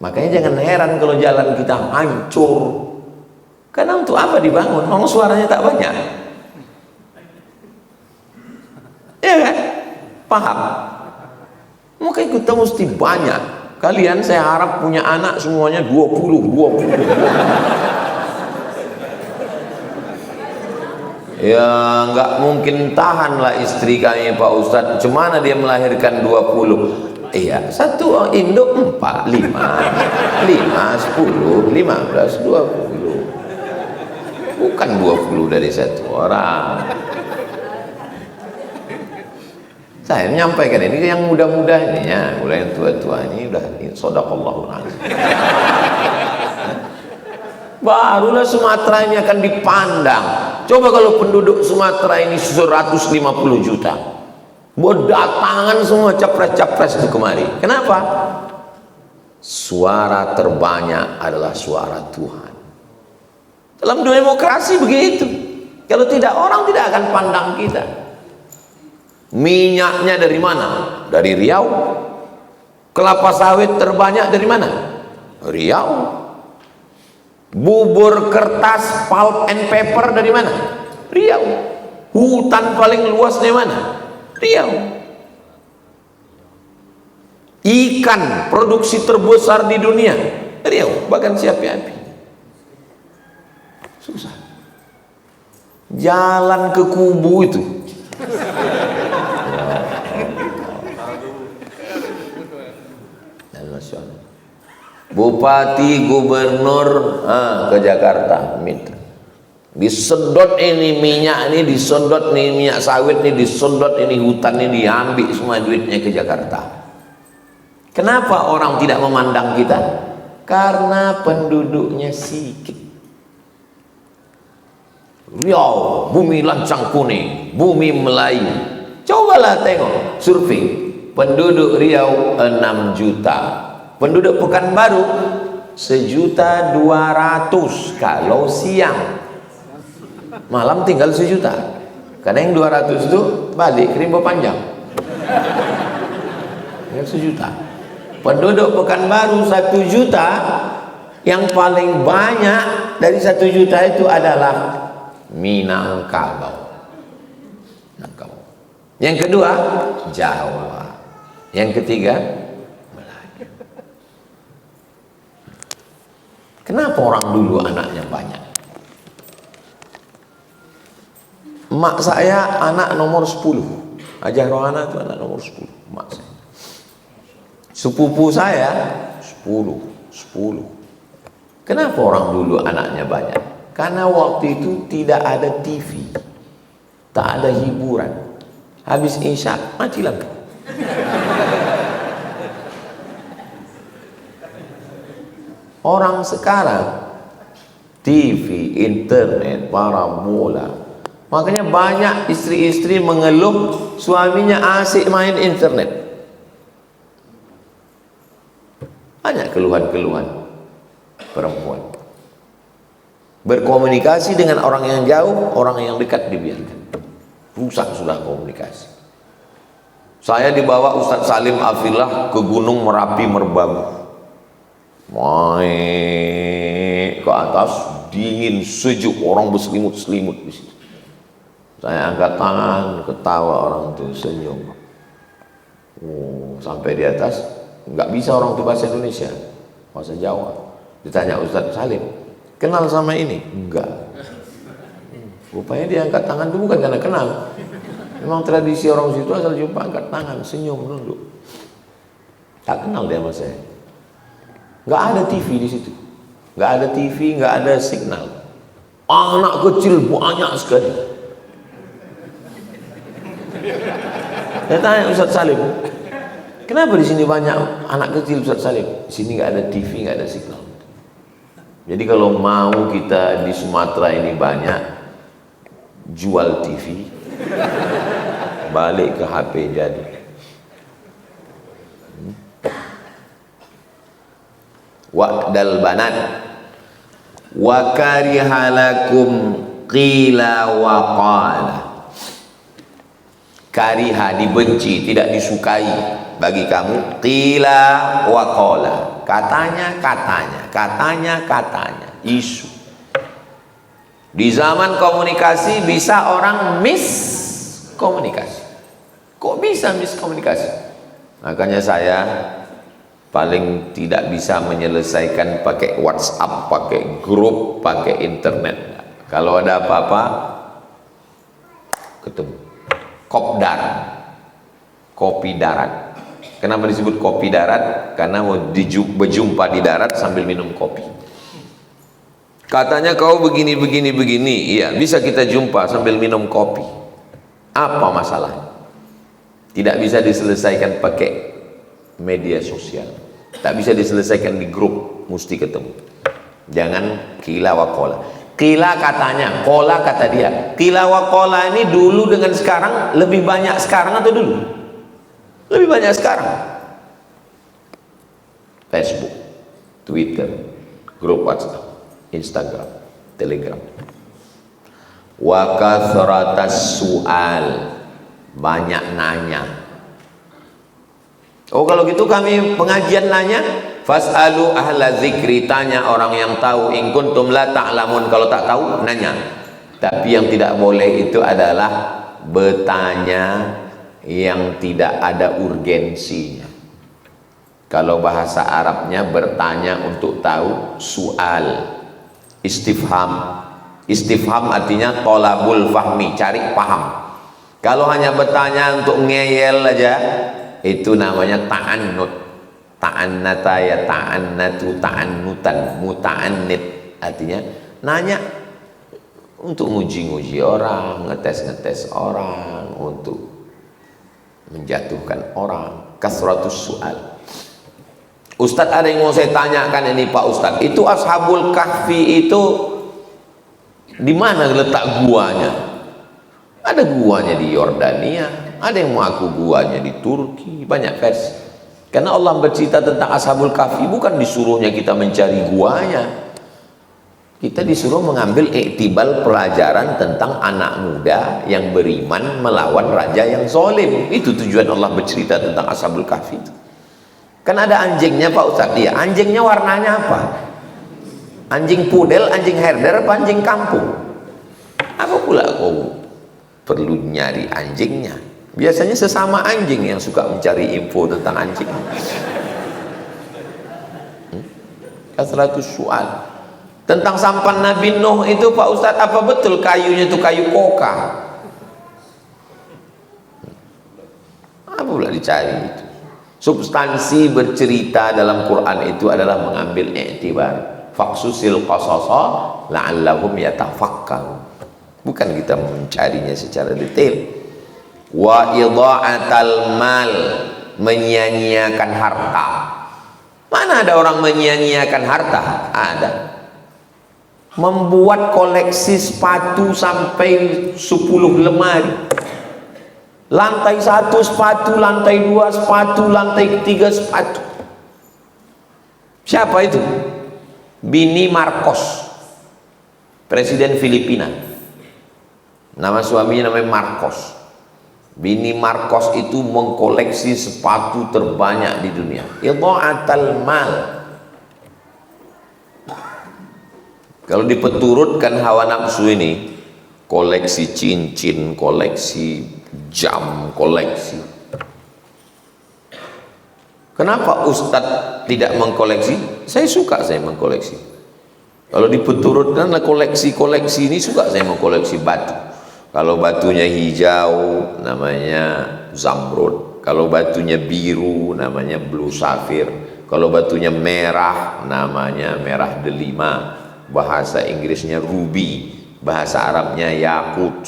Makanya jangan heran kalau jalan kita hancur. Karena untuk apa dibangun? Orang suaranya tak banyak. Ya kan? Paham? Maka kita mesti banyak. Kalian saya harap punya anak semuanya 20. Ya nggak mungkin tahan lah istri kami Pak Ustadz. Cemana dia melahirkan 20? Iya, 1 induk 4, 5, 10, 15, 20. Bukan 20 dari 1 orang. Saya menyampaikan ini yang muda-muda ini ya, mulai yang tua-tua ini udah shadaqallahul azim. Barulah Sumatera ini akan dipandang. Coba kalau penduduk Sumatera ini 150 juta, berdatangan semua capres-capres itu kemari. Kenapa? Suara terbanyak adalah suara Tuhan. Dalam demokrasi begitu. Kalau tidak, orang tidak akan pandang kita. Minyaknya dari mana? Dari Riau. Kelapa sawit terbanyak dari mana? Riau. Bubur kertas pulp and paper dari mana? Riau. Hutan paling luas dari mana? Riau. Ikan produksi terbesar di dunia Riau, bahkan siapa-siapa. Susah. Jalan ke Kubu itu. Bupati, gubernur ke Jakarta minta disedot ini minyak, ini disedot nih minyak sawit, ini disedot ini hutan, ini diambil semua duitnya ke Jakarta. Kenapa orang tidak memandang kita? Karena penduduknya sedikit. Riau, bumi lancang kuning, bumi Melayu. Cobalah tengok survei penduduk Riau 6 juta, penduduk Pekanbaru 1.200.000 kalau siang, malam tinggal 1 juta. Karena yang 200 itu balik ke Rimba Panjang, yang 1 juta. Penduduk Pekanbaru 1 juta, yang paling banyak dari 1 juta itu adalah Minangkabau. Yang kedua Jawa, yang ketiga Melayu. Kenapa orang dulu anaknya banyak? Emak saya anak nomor 10, Hajah Rohana itu anak nomor 10, emak saya. Sepupu saya 10. Kenapa orang dulu anaknya banyak? Karena waktu itu tidak ada TV, tak ada hiburan. Habis isya mati lampu. Orang sekarang TV, internet, parabola. Makanya banyak istri-istri mengeluh suaminya asik main internet. Banyak keluhan-keluhan perempuan. Berkomunikasi dengan orang yang jauh, orang yang dekat dibiarkan. Rusak sudah komunikasi. Saya dibawa Ustadz Salim Afillah ke Gunung Merapi Merbabu. Naik ke atas, dingin, sejuk, orang berselimut-selimut di situ. Saya angkat tangan, ketawa orang itu, senyum. Sampai di atas, nggak bisa orang itu bahasa Indonesia, bahasa Jawa. Ditanya Ustadz Salim, kenal sama ini? Enggak. Rupanya dia angkat tangan itu bukan karena kenal. Memang tradisi orang situ asal jumpa angkat tangan, senyum, nunduk. Tak kenal dia sama saya. Nggak ada TV di situ. Nggak ada TV, nggak ada signal. Anak kecil banyak sekali. Saya tanya Ustadz Salim, kenapa di sini banyak anak kecil Ustadz Salim? Di sini nggak ada TV, nggak ada signal. Jadi kalau mau kita di Sumatera ini banyak, jual TV, balik ke HP jadi. Wa'dal banat wa karihalakum qila wa qala. Kariha, dibenci, tidak disukai bagi kamu. Qila wa qala, katanya, isu. Di zaman komunikasi bisa orang miskomunikasi. Kok bisa miskomunikasi? Makanya saya paling tidak bisa menyelesaikan pakai WhatsApp, pakai grup, pakai internet. Kalau ada apa-apa ketemu. Kopdar, kopi darat. Kenapa disebut kopi darat? Karena mau berjumpa di darat sambil minum kopi. Katanya kau begini. Iya, bisa kita jumpa sambil minum kopi. Apa masalah? Tidak bisa diselesaikan pakai media sosial. Tak bisa diselesaikan di grup, mesti ketemu. Jangan qila wa qala. Qila katanya, qala kata dia. Qila wa qala ini dulu dengan sekarang lebih banyak sekarang atau dulu? Lebih banyak sekarang. Facebook, Twitter, grup WhatsApp, Instagram, Telegram. Wa kathratas su'al, banyak nanya. Oh kalau gitu kami pengajian nanya, Fas'alu ahla zikri, tanya orang yang tahu. In kuntum la ta'lamun, kalau tak tahu nanya. Tapi yang tidak boleh itu adalah bertanya yang tidak ada urgensinya. Kalau bahasa Arabnya bertanya untuk tahu, su'al, istifham. Istifham artinya tolabul fahmi, cari paham. Kalau hanya bertanya untuk ngeyel aja, itu namanya ta'annut. Ta'annata ya ta'annatu, ta'annutan, muta'annit. Artinya nanya untuk nguji-nguji orang, ngetes-ngetes orang, untuk menjatuhkan orang. Kasratus su'al. Ustadz, ada yang mau saya tanyakan ini Pak Ustadz, itu Ashabul Kahfi itu di mana letak guanya? Ada guanya di Yordania, ada yang mengaku guanya di Turki, banyak versi. Karena Allah bercerita tentang Ashabul Kahfi, bukan disuruhnya kita mencari guanya. Kita disuruh mengambil iktibal pelajaran tentang anak muda yang beriman melawan raja yang zalim. Itu tujuan Allah bercerita tentang Ashabul Kahfi. Kan ada anjingnya Pak Ustadz. Iya, anjingnya warnanya apa? Anjing pudel, anjing herder, apa anjing kampung? Apa pula kau perlu nyari anjingnya? Biasanya sesama anjing yang suka mencari info tentang anjing. Kasratus su'al. Tentang sampan Nabi Nuh itu Pak Ustadz, apa betul kayunya itu kayu koka? Apa pula dicari itu? Substansi bercerita dalam Quran itu adalah mengambil iktibar. Faksusil qasasa la'allahum yatafakkarun. Bukan kita mencarinya secara detail. Wa idha'atal mal, menyia-nyiakan harta. Mana ada orang menyia-nyiakan harta? Ada. Membuat koleksi sepatu sampai 10 lemari. Lantai 1 sepatu, lantai 2 sepatu, lantai 3 sepatu. Siapa itu? Bini Marcos, presiden Filipina. Nama suaminya namanya Marcos. Bini Marcos itu mengkoleksi sepatu terbanyak di dunia. Idha'atal mal. Kalau dipeturutkan hawa nafsu ini, koleksi cincin, koleksi jam, koleksi. Kenapa Ustadz tidak mengkoleksi? Saya suka saya mengkoleksi. Kalau dipeturutkan koleksi-koleksi ini, suka saya mengkoleksi batu. Kalau batunya hijau namanya zamrud. Kalau batunya biru namanya blue sapphire. Kalau batunya merah namanya merah delima. Bahasa Inggrisnya ruby, bahasa Arabnya yakut.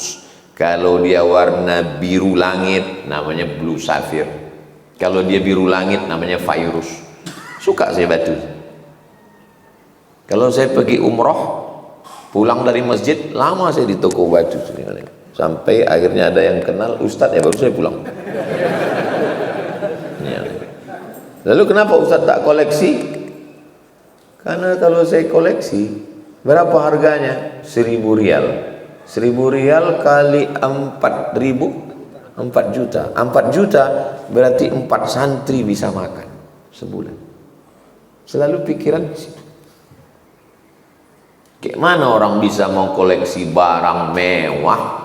Kalau dia warna biru langit namanya blue sapphire. Kalau dia biru langit namanya virus. Suka saya batu. Kalau saya pergi umroh, pulang dari masjid, lama saya di toko batu. Sampai akhirnya ada yang kenal Ustadz, ya baru saya pulang. Ya. Lalu kenapa Ustadz tak koleksi? Karena kalau saya koleksi, berapa harganya? 1.000 rial. 1.000 rial kali 4.000, 4 juta. 4 juta berarti 4 santri bisa makan sebulan. Selalu pikiran di situ. Kayak mana orang bisa mengkoleksi barang mewah?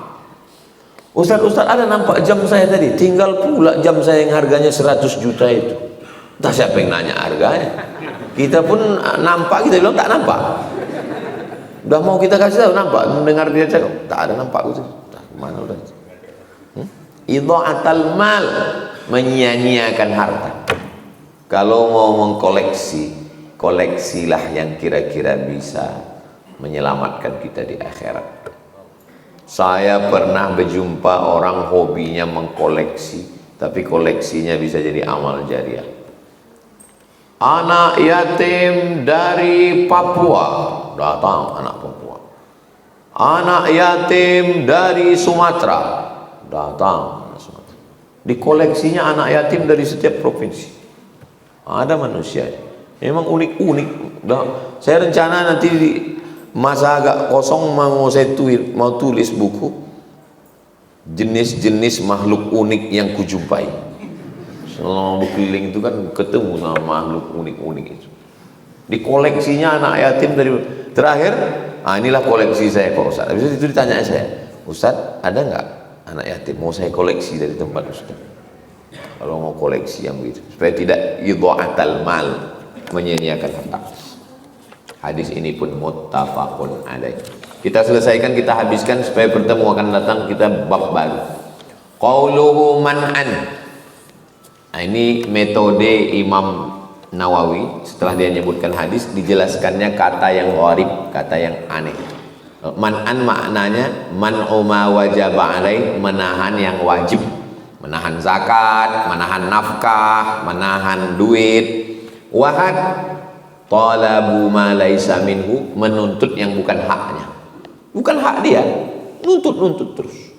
Ustadz, ada nampak jam saya tadi? Tinggal pula jam saya yang harganya 100 juta itu. Entah siapa yang nanya harganya. Kita pun nampak, kita bilang tak nampak. Udah mau kita kasih tahu, nampak. Mendengar dia cakap, tak ada nampak itu. Mana udah? Idha'atal mal, menyia-nyiakan harta. Kalau mau mengkoleksi, koleksilah yang kira-kira bisa menyelamatkan kita di akhirat. Saya pernah berjumpa orang hobinya mengkoleksi, tapi koleksinya bisa jadi amal jariah. Anak yatim dari Papua, datang anak Papua. Anak yatim dari Sumatera, datang anak Sumatera. Di koleksinya anak yatim dari setiap provinsi. Ada manusia, memang unik-unik. Saya rencana nanti di masa agak kosong mau tulis buku jenis-jenis makhluk unik yang kujumpai. selama berkeliling itu kan ketemu sama makhluk unik-unik itu. Di koleksinya anak yatim dari terakhir, inilah koleksi saya Pak Ustaz. Habis itu ditanya saya, Ustaz ada nggak anak yatim mau saya koleksi dari tempat Ustaz? Kalau mau koleksi yang begitu, supaya tidak idha'atal mal, menyia-nyiakan harta. Hadis ini pun muttafaqun alaih. Kita selesaikan, kita habiskan supaya bertemu akan datang kita bab baru. Qauluhu man'an. Nah, ini metode Imam Nawawi setelah dia menyebutkan hadis, dijelaskannya kata yang gharib, kata yang aneh. Man'an maknanya man'u ma wajaba alaih, menahan yang wajib. Menahan zakat, menahan nafkah, menahan duit. Wahad talabu ma laisa minhu, menuntut yang bukan haknya. Bukan hak dia, nuntut terus.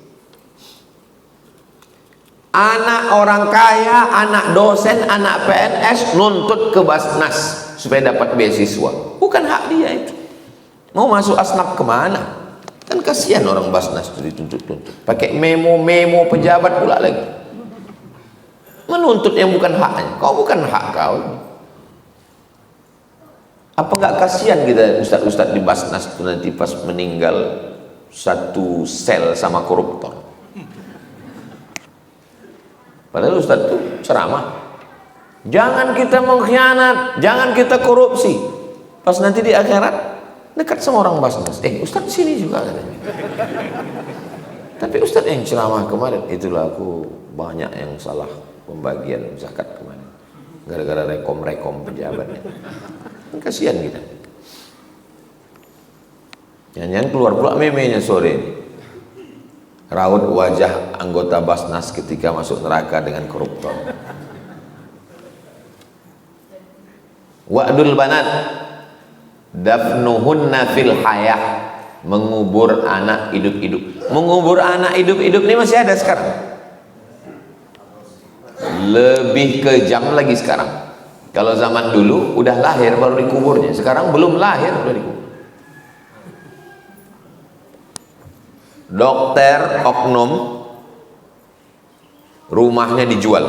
Anak orang kaya, anak dosen, anak PNS nuntut ke Basnas supaya dapat beasiswa. Bukan hak dia itu. Mau masuk asnaf kemana? Kan kasihan orang Basnas itu dituntut-tuntut. Pakai memo-memo pejabat pula lagi. Menuntut yang bukan haknya. Kau bukan hak kau. Apa nggak kasihan kita ustadz-ustadz di Basnas itu nanti pas meninggal satu sel sama koruptor? Padahal ustadz itu ceramah, jangan kita mengkhianat, jangan kita korupsi. Pas nanti di akhirat dekat sama orang Basnas, ustadz sini juga katanya. Tapi ustadz yang ceramah kemarin, itulah aku banyak yang salah pembagian zakat kemarin, gara-gara rekom pejabatnya. Kasihan kita. Jangan keluar pula memenya sore ini. Raut wajah anggota Basnas ketika masuk neraka dengan koruptor. Wa'dul banat dafnuhunna fil hayah, mengubur anak hidup-hidup. Mengubur anak hidup-hidup ini masih ada sekarang. Lebih kejam lagi sekarang. Kalau zaman dulu udah lahir baru dikuburnya, sekarang belum lahir udah dikubur. Dokter oknum rumahnya dijual,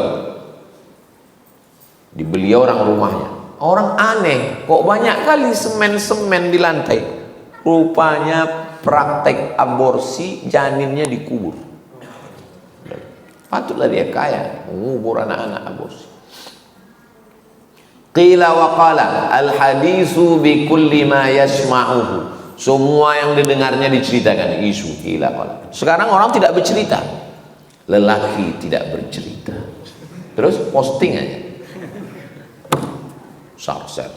dibeli orang rumahnya. Orang aneh, kok banyak kali semen-semen di lantai. Rupanya praktek aborsi, janinnya dikubur. Patutlah dia kaya, mengubur anak-anak aborsi. Qila wa qala al hadisu bi kulli ma yasma'uhu, semua yang didengarnya diceritakan. Isu qila qala. Sekarang orang tidak bercerita, lelaki tidak bercerita, terus posting aja, share.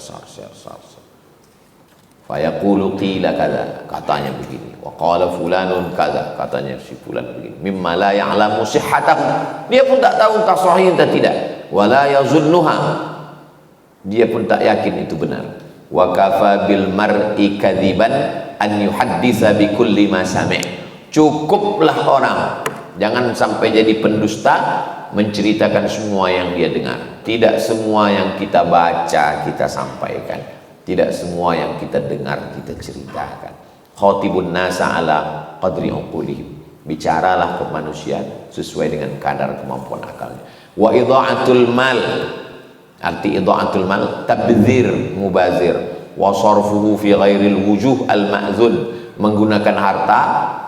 Fayaqulu qila kada, katanya begini, wa qala fulanun kada, katanya si fulan begini, mimma la ya'lamu sihhatahu, dia pun tak tahu entah sahih atau tidak, wala yazunnuha, dia pun tak yakin itu benar. Wa kafa bil mar'i kadziban an yuhadditsa bi kulli ma sami', cukuplah orang jangan sampai jadi pendusta, menceritakan semua yang dia dengar. Tidak semua yang kita baca kita sampaikan, tidak semua yang kita dengar kita ceritakan. Khatibun nasa ala qadri uqulihim, bicaralah ke manusia sesuai dengan kadar kemampuan akalnya. Wa idha'atul mal, arti idha'atul mal tabdzir, mubazir. Wa sarfuhu fi ghairil wujuh al ma'zun, menggunakan harta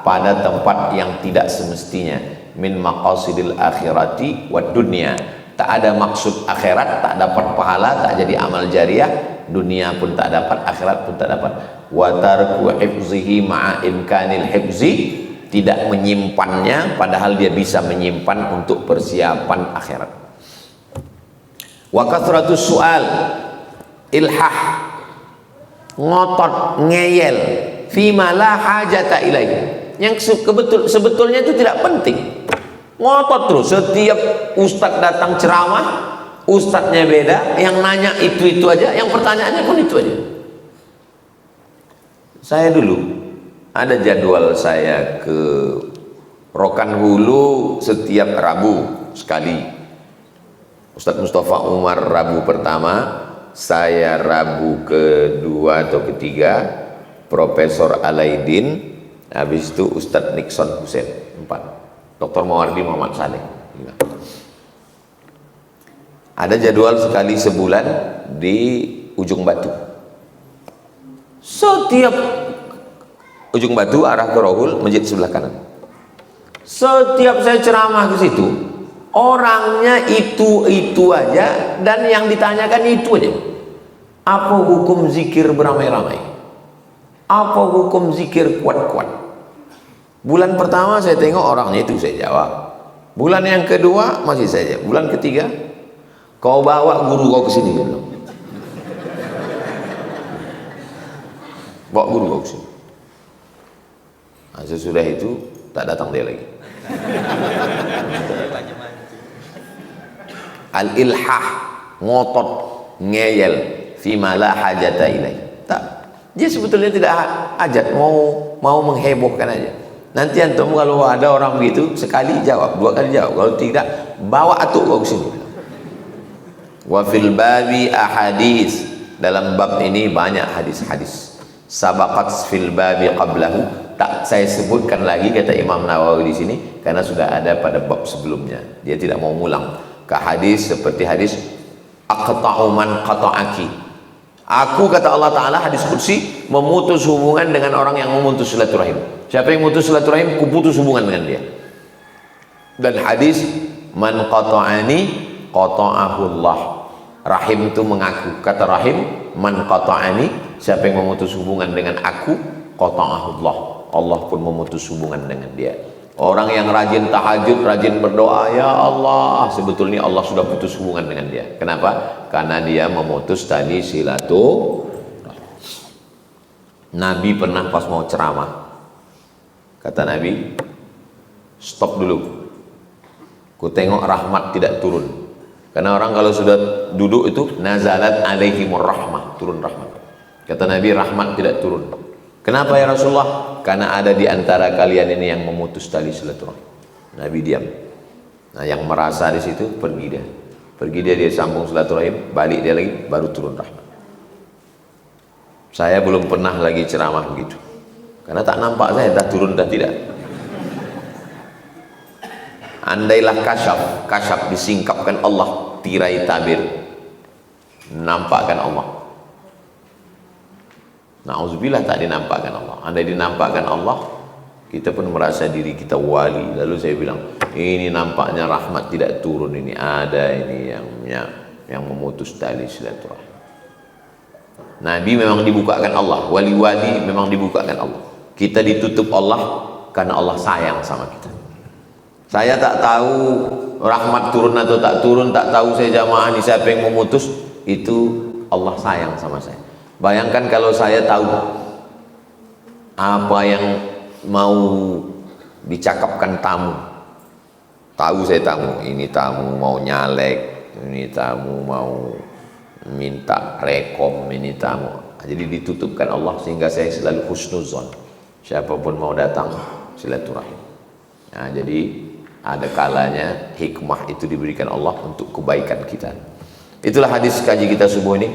pada tempat yang tidak semestinya. Min maqasidil akhirati wad dunya, tak ada maksud akhirat, tak dapat pahala, tak jadi amal jariah, dunia pun tak dapat, akhirat pun tak dapat. Wa tarku hifzihi ma'a imkanil hifzi, tidak menyimpannya padahal dia bisa menyimpan untuk persiapan akhirat. Wa kathratus su'al, ilhah, ngotot, ngeyel, fima la hajata ilaih, yang sebetulnya itu tidak penting. Ngotot terus, setiap ustadz datang ceramah, ustadznya beda, yang nanya itu aja, yang pertanyaannya pun itu aja. Saya dulu ada jadwal saya ke Rokan Hulu setiap Rabu sekali. Ustadz Mustafa Umar Rabu pertama, saya Rabu kedua atau ketiga, Profesor Alaidin, habis itu Ustadz Nixon Hussein, 4. Dr. Mawardi Muhammad Saleh. Ada jadwal sekali sebulan di Ujung Batu. Setiap Ujung Batu arah ke Rohul, masjid sebelah kanan. Setiap saya ceramah ke situ, orangnya itu aja, dan yang ditanyakan itu aja. Apa hukum zikir beramai-ramai? Apa hukum zikir kuat-kuat? Bulan pertama saya tengok orangnya itu, saya jawab. Bulan yang kedua masih saya jawab. Bulan ketiga, kau bawa guru kau ke sini, dia bilang. Bawa guru kau ke sini. Nah, sesudah itu tak datang dia lagi. Al-ilhah, ngotot, ngeyel, fima la hajata ilaih. Tak, dia sebetulnya tidak hajat, mau menghebohkan aja. Nanti antum kalau ada orang begitu, sekali jawab, dua kali jawab. Kalau tidak, bawa atuk kau ke sini. Wa fil babi ahadits, dalam bab ini banyak hadis-hadis. Sabaqat fil babi qablahu, tak saya sebutkan lagi kata Imam Nawawi di sini karena sudah ada pada bab sebelumnya. Dia tidak mau ngulang. Ke hadis seperti hadis aqta'u man qata'aki. Aku, kata Allah Ta'ala, hadis qudsi, memutus hubungan dengan orang yang memutus silaturahim. Siapa yang memutus silaturahim, kuputus hubungan dengan dia. Dan hadis man qata'ani qata'ahu Allah. Rahim itu mengaku. Kata rahim, man qata'ani, siapa yang memutus hubungan dengan aku, qata'ahu Allah. Allah pun memutus hubungan dengan dia. Orang yang rajin tahajud, rajin berdoa, ya Allah, sebetulnya Allah sudah putus hubungan dengan dia. Kenapa? Karena dia memutus tali silaturahim. Nabi pernah pas mau ceramah, kata Nabi, stop dulu, ku tengok rahmat tidak turun. Karena orang kalau sudah duduk itu nazalat alaihimur rahmah, turun rahmat. Kata Nabi, rahmat tidak turun. Kenapa ya Rasulullah? Karena ada di antara kalian ini yang memutus tali silaturahim. Nabi diam. Nah, yang merasa di situ pergi dia sambung silaturahim, balik dia lagi, baru turun rahmat. Saya belum pernah lagi ceramah begitu, karena tak nampak saya dah turun dah tidak. Andailah kasyaf disingkapkan Allah, tirai tabir, nampakkan Allah. Na'udzubillah, tak dinampakkan Allah. Andai dinampakkan Allah, kita pun merasa diri kita wali. Lalu saya bilang, ini nampaknya rahmat tidak turun, ini ada ini yang memutus tali silaturahim. Nabi memang dibukakan Allah, wali-wali memang dibukakan Allah. Kita ditutup Allah karena Allah sayang sama kita. Saya tak tahu rahmat turun atau tak turun, tak tahu saya jamaah ini siapa yang memutus, itu Allah sayang sama saya. Bayangkan kalau saya tahu apa yang mau dicakapkan tamu. Tahu saya tamu, ini tamu mau nyalek, ini tamu mau minta rekom, ini tamu. Jadi ditutupkan Allah sehingga saya selalu husnuzon. Siapapun mau datang, silaturahim. Nah, jadi ada kalanya hikmah itu diberikan Allah untuk kebaikan kita. Itulah hadis kaji kita subuh ini.